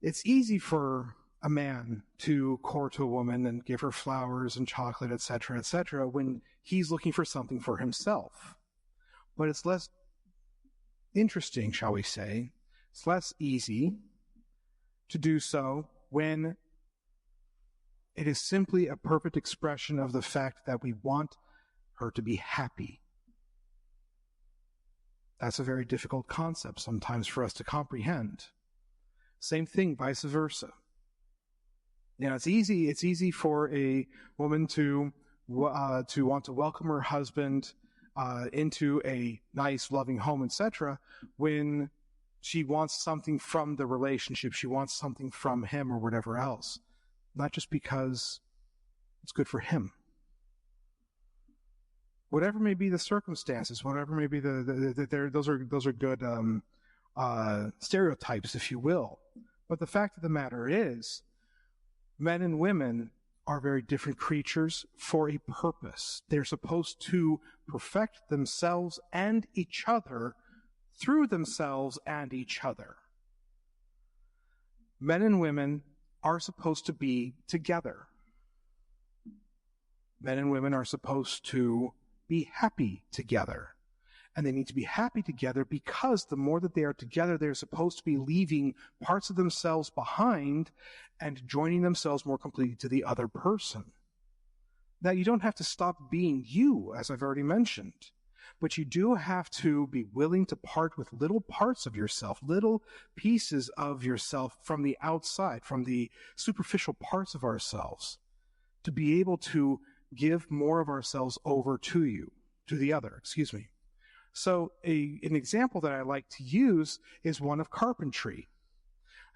It's easy for a man to court a woman and give her flowers and chocolate, etc., when he's looking for something for himself. But it's less interesting, shall we say. It's less easy to do so when it is simply a perfect expression of the fact that we want her to be happy. That's a very difficult concept sometimes for us to comprehend. Same thing, vice versa. It's easy for a woman to want to welcome her husband into a nice, loving home, etc., when she wants something from the relationship. She wants something from him or whatever else. Not just because it's good for him. Whatever may be the circumstances, whatever may be those are good stereotypes, if you will. But the fact of the matter is, men and women are very different creatures for a purpose. They're supposed to perfect themselves and each other through themselves and each other. Men and women are supposed to be together. Men and women are supposed to be happy together. And they need to be happy together because the more that they are together, they're supposed to be leaving parts of themselves behind and joining themselves more completely to the other person. Now, you don't have to stop being you, as I've already mentioned, but you do have to be willing to part with little parts of yourself, little pieces of yourself from the outside, from the superficial parts of ourselves, to be able to give more of ourselves over to the other. So an example that I like to use is one of carpentry.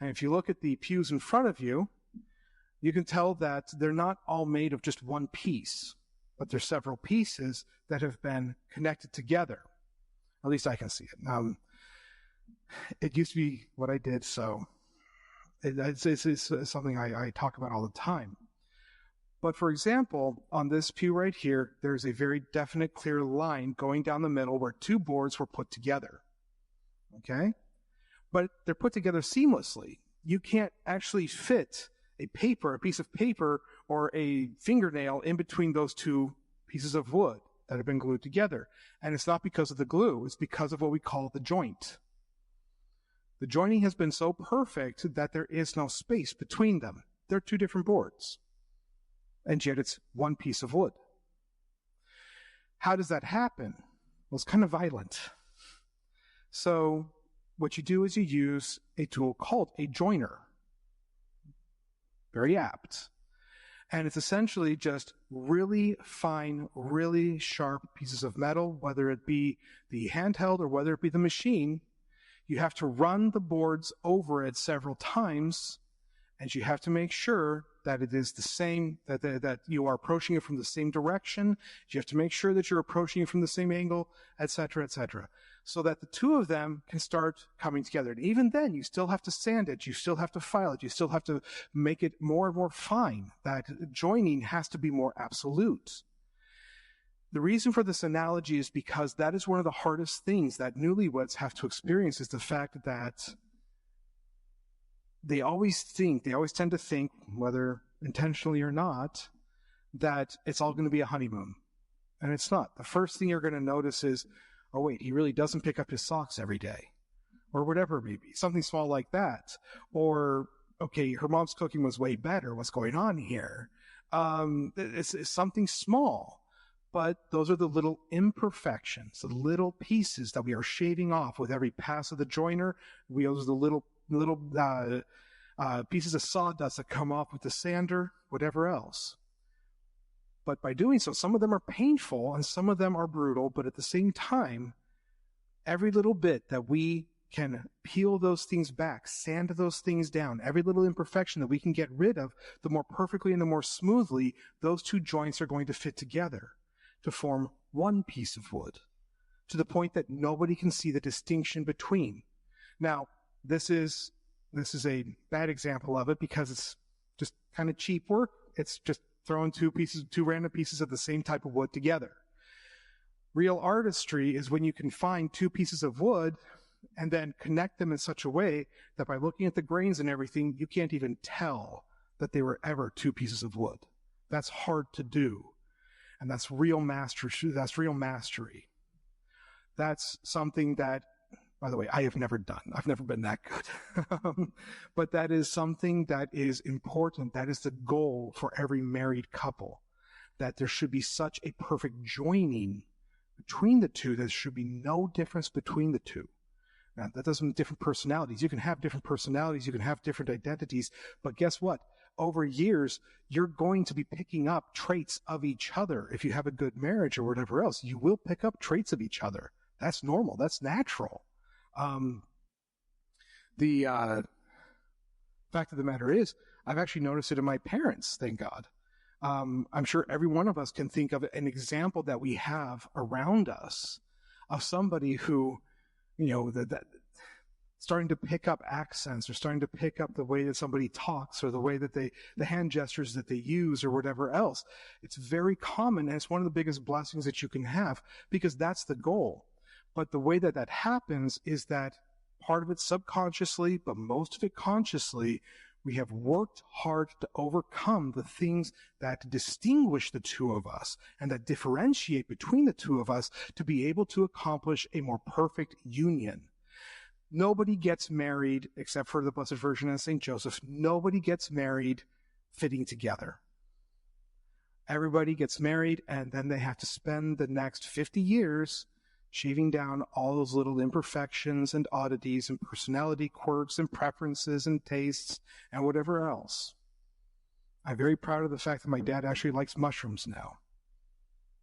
And if you look at the pews in front of you, you can tell that they're not all made of just one piece, but there's several pieces that have been connected together. At least I can see it. It used to be what I did, so it's something I talk about all the time. But for example, on this pew right here, there's a very definite, clear line going down the middle where two boards were put together. Okay? But they're put together seamlessly. You can't actually fit a piece of paper, or a fingernail in between those two pieces of wood that have been glued together. And it's not because of the glue, it's because of what we call the joint. The joining has been so perfect that there is no space between them. They're two different boards. And yet it's one piece of wood. How does that happen? Well, it's kind of violent. So what you do is you use a tool called a joiner. Very apt. And it's essentially just really fine, really sharp pieces of metal, whether it be the handheld or whether it be the machine. You have to run the boards over it several times, and you have to make sure that it is the same, that you are approaching it from the same direction. You have to make sure that you're approaching it from the same angle, etc., so that the two of them can start coming together. And even then, you still have to sand it, you still have to file it, you still have to make it more and more fine. That joining has to be more absolute. The reason for this analogy is because that is one of the hardest things that newlyweds have to experience, is the fact that they always tend to think, whether intentionally or not, that it's all going to be a honeymoon. And it's not. The first thing you're going to notice is, oh wait, he really doesn't pick up his socks every day. Or whatever it may be. Something small like that. Or, okay, her mom's cooking was way better. What's going on here? It's something small. But those are the little imperfections, the little pieces that we are shaving off with every pass of the joiner. We use the little pieces of sawdust that come off with the sander, whatever else. But by doing so, some of them are painful and some of them are brutal, but at the same time, every little bit that we can peel those things back, sand those things down, every little imperfection that we can get rid of, the more perfectly and the more smoothly those two joints are going to fit together to form one piece of wood, to the point that nobody can see the distinction between. Now, this is a bad example of it because it's just kind of cheap work. It's just throwing two random pieces of the same type of wood together. Real artistry is when you can find two pieces of wood and then connect them in such a way that by looking at the grains and everything, you can't even tell that they were ever two pieces of wood. That's hard to do. And that's real mastery. That's real mastery. That's something that, by the way, I have never done. I've never been that good. But that is something that is important. That is the goal for every married couple, that there should be such a perfect joining between the two. There should be no difference between the two. Now, that doesn't mean different personalities. You can have different personalities. You can have different identities. But guess what? Over years, you're going to be picking up traits of each other. If you have a good marriage or whatever else, you will pick up traits of each other. That's normal. That's natural. The fact of the matter is, I've actually noticed it in my parents, thank God. I'm sure every one of us can think of an example that we have around us of somebody who, that starting to pick up accents, or starting to pick up the way that somebody talks, or the way that the hand gestures that they use, or whatever else. It's very common, and it's one of the biggest blessings that you can have, because that's the goal. But the way that happens is that part of it subconsciously, but most of it consciously, we have worked hard to overcome the things that distinguish the two of us and that differentiate between the two of us to be able to accomplish a more perfect union. Nobody gets married, except for the Blessed Virgin and St. Joseph, nobody gets married fitting together. Everybody gets married, and then they have to spend the next 50 years shaving down all those little imperfections and oddities and personality quirks and preferences and tastes and whatever else. I'm very proud of the fact that my dad actually likes mushrooms now.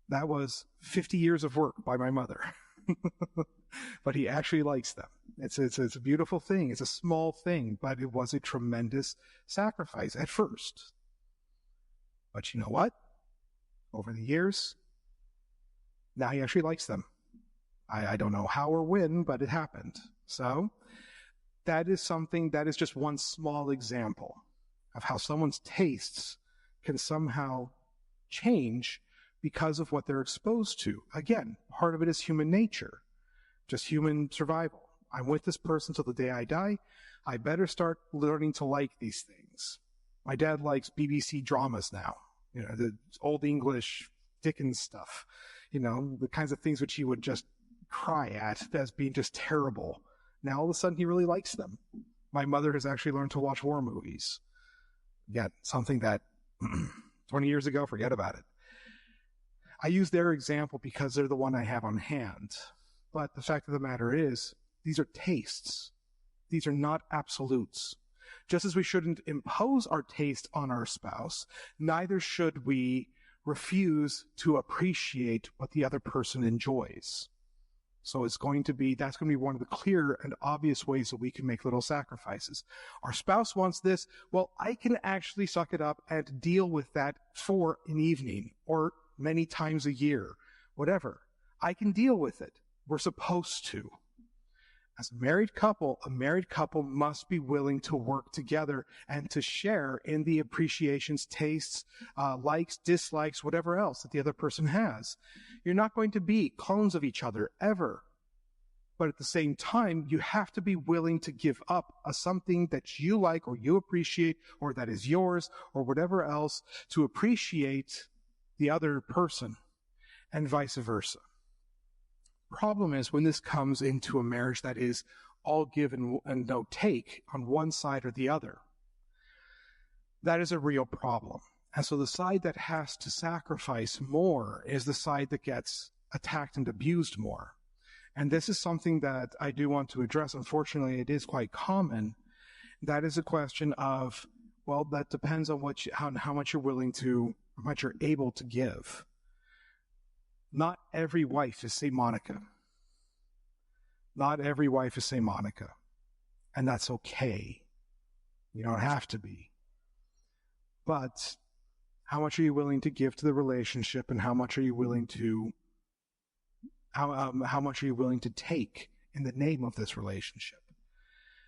That was 50 years of work by my mother. But he actually likes them. It's a beautiful thing. It's a small thing, but it was a tremendous sacrifice at first. But you know what? Over the years, now he actually likes them. I don't know how or when, but it happened. So that is something, that is just one small example of how someone's tastes can somehow change because of what they're exposed to. Again, part of it is human nature, just human survival. I'm with this person till the day I die. I better start learning to like these things. My dad likes BBC dramas now, the old English Dickens stuff, the kinds of things which he would just cry at as being just terrible. Now all of a sudden he really likes them. My mother has actually learned to watch war movies. Again, something that 20 years ago, forget about it. I use their example because they're the one I have on hand. But the fact of the matter is, these are tastes. These are not absolutes. Just as we shouldn't impose our taste on our spouse, neither should we refuse to appreciate what the other person enjoys. So that's going to be one of the clear and obvious ways that we can make little sacrifices. Our spouse wants this. Well, I can actually suck it up and deal with that for an evening or many times a year, whatever. I can deal with it. We're supposed to. As a married couple must be willing to work together and to share in the appreciations, tastes, likes, dislikes, whatever else that the other person has. You're not going to be clones of each other, ever. But at the same time, you have to be willing to give up something that you like or you appreciate or that is yours or whatever else to appreciate the other person, and vice versa. Problem is when this comes into a marriage that is all give and no take on one side or the other. That is a real problem. And so the side that has to sacrifice more is the side that gets attacked and abused more. And this is something that I do want to address. Unfortunately, it is quite common. That is a question of, well, that depends on how much you're willing to, how much you're able to give. Not every wife is St. Monica. Not every wife is St. Monica. And that's okay. You don't have to be. But how much are you willing to give to the relationship, and how much are you willing to how much are you willing to take in the name of this relationship?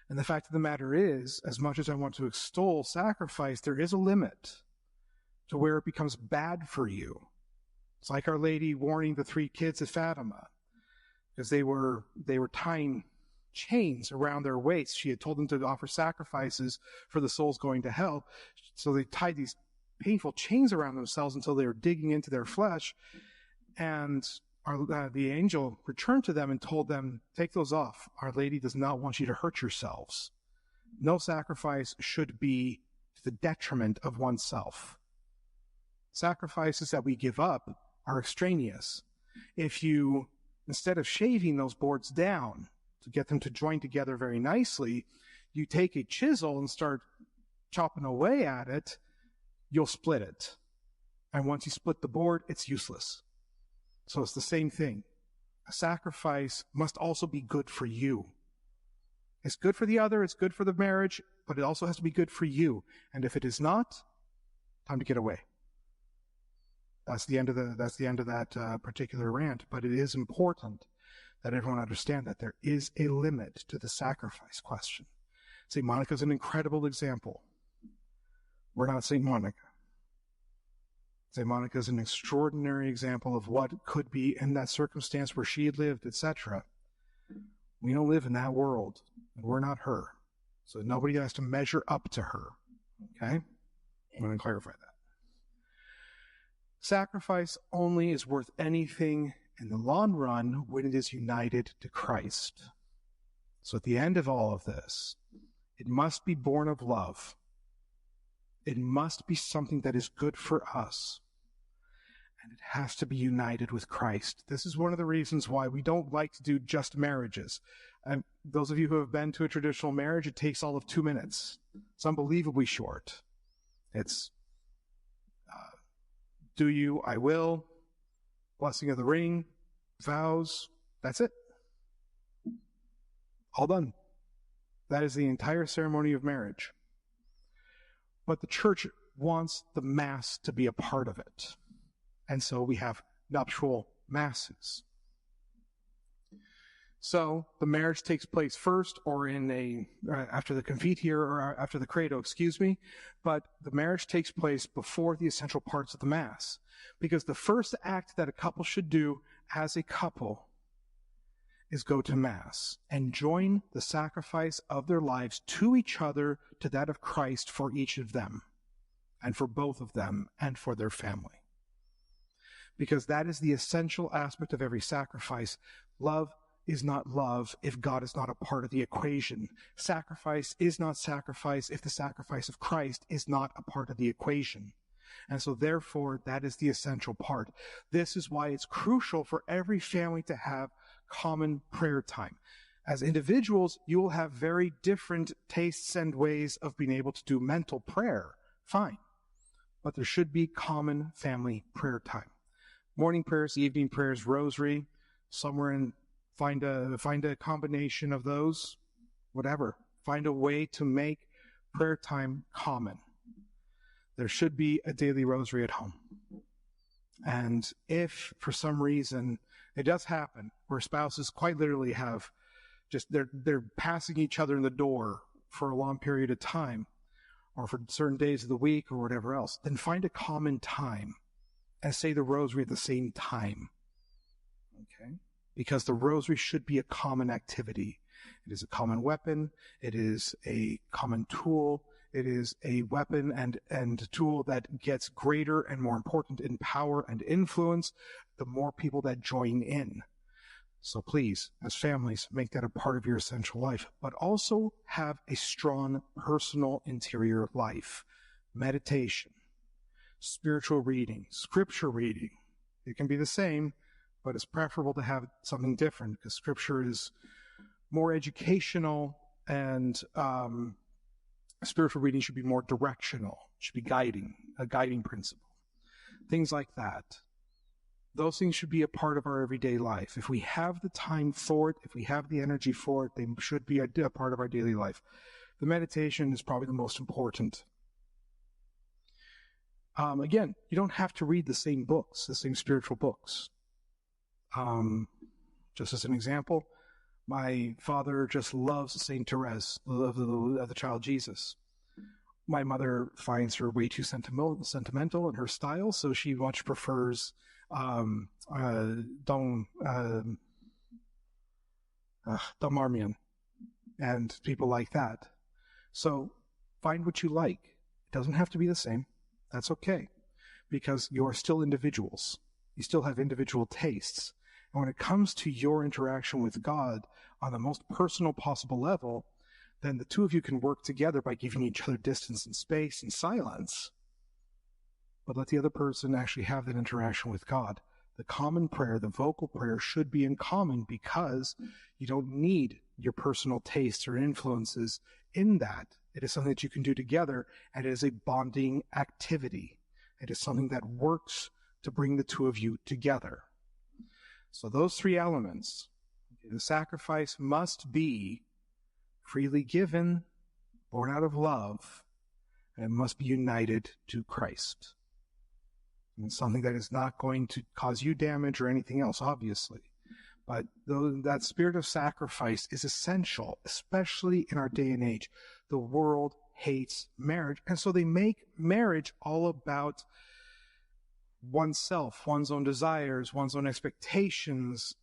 And the fact of the matter is, as much as I want to extol sacrifice, there is a limit to where it becomes bad for you. It's like Our Lady warning the 3 kids at Fatima, because they were tying chains around their waists. She had told them to offer sacrifices for the souls going to hell. So they tied these painful chains around themselves until they were digging into their flesh. And the angel returned to them and told them, take those off. Our Lady does not want you to hurt yourselves. No sacrifice should be to the detriment of oneself. Sacrifices that we give up are extraneous. If you, instead of shaving those boards down to get them to join together very nicely, you take a chisel and start chopping away at it, you'll split it. And once you split the board, it's useless. So it's the same thing. A sacrifice must also be good for you. It's good for the other, it's good for the marriage, but it also has to be good for you. And if it is not, time to get away. That's the end of that particular rant. But it is important that everyone understand that there is a limit to the sacrifice question. St. Monica is an incredible example. We're not St. Monica. St. Monica is an extraordinary example of what could be in that circumstance where she lived, etc. We don't live in that world, and we're not her. So nobody has to measure up to her. Okay? I'm going to clarify that. Sacrifice only is worth anything in the long run when it is united to Christ. So at the end of all of this, it must be born of love. It must be something that is good for us. And it has to be united with Christ. This is one of the reasons why we don't like to do just marriages. Those of you who have been to a traditional marriage, it takes all of 2 minutes. It's unbelievably short. It's do you, I will, blessing of the ring, vows, that's it. All done. That is the entire ceremony of marriage. But the church wants the Mass to be a part of it. And so we have nuptial masses. So the marriage takes place first, or after the confiteor, or after the credo, but the marriage takes place before the essential parts of the Mass. Because the first act that a couple should do as a couple is go to Mass and join the sacrifice of their lives to each other, to that of Christ for each of them, and for both of them, and for their family. Because that is the essential aspect of every sacrifice. Love is not love if God is not a part of the equation. Sacrifice is not sacrifice if the sacrifice of Christ is not a part of the equation. And so therefore, that is the essential part. This is why it's crucial for every family to have common prayer time. As individuals, you will have very different tastes and ways of being able to do mental prayer. Fine. But there should be common family prayer time. Morning prayers, evening prayers, rosary, somewhere in find a combination of those, whatever. Find a way to make prayer time common. There should be a daily rosary at home. And if for some reason it does happen where spouses quite literally have just they're passing each other in the door for a long period of time, or for certain days of the week or whatever else, then find a common time and say the rosary at the same time. Okay? Because the rosary should be a common activity. It is a common weapon. It is a common tool. It is a weapon and tool that gets greater and more important in power and influence the more people that join in. So please, as families, make that a part of your essential life, but also have a strong personal interior life. Meditation, spiritual reading, scripture reading. It can be the same, but it's preferable to have something different because scripture is more educational, and spiritual reading should be more directional, should be guiding, a guiding principle. Things like that. Those things should be a part of our everyday life. If we have the time for it, if we have the energy for it, they should be a part of our daily life. The meditation is probably the most important. Again, you don't have to read the same books, the same spiritual books. Just as an example, my father just loves Saint Therese of the Child Jesus. My mother finds her way too sentimental in her style, so she much prefers Don Marmion. and people like that. So find what you like. It doesn't have to be the same. That's okay, because you're still individuals. You still have individual tastes. And when it comes to your interaction with God on the most personal possible level, then the two of you can work together by giving each other distance and space and silence. But let the other person actually have that interaction with God. The common prayer, the vocal prayer, should be in common, because you don't need your personal tastes or influences in that. It is something that you can do together, and it is a bonding activity. It is something that works to bring the two of you together. So those three elements, the sacrifice must be freely given, born out of love, and it must be united to Christ. And it's something that is not going to cause you damage or anything else, obviously. But that spirit of sacrifice is essential, especially in our day and age. The world hates marriage, and so they make marriage all about oneself, one's own desires, one's own expectations,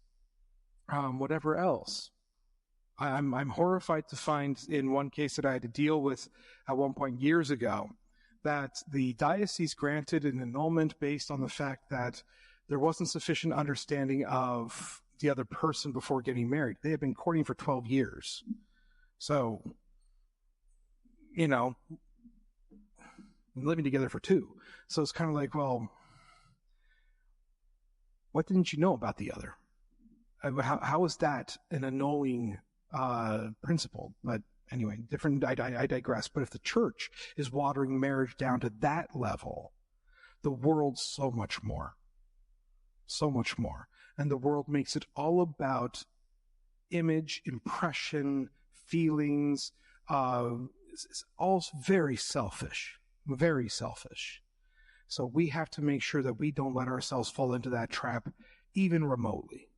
whatever else. I'm horrified to find in one case that I had to deal with at one point years ago that the diocese granted an annulment based on the fact that there wasn't sufficient understanding of the other person before getting married. They had been courting for 12 years. So, living together for 2. So it's kind of like, well, what didn't you know about the other? How is that an annulling principle? But anyway, I digress. But if the church is watering marriage down to that level, the world so much more. And the world makes it all about image, impression, feelings, it's all very selfish. So we have to make sure that we don't let ourselves fall into that trap even remotely.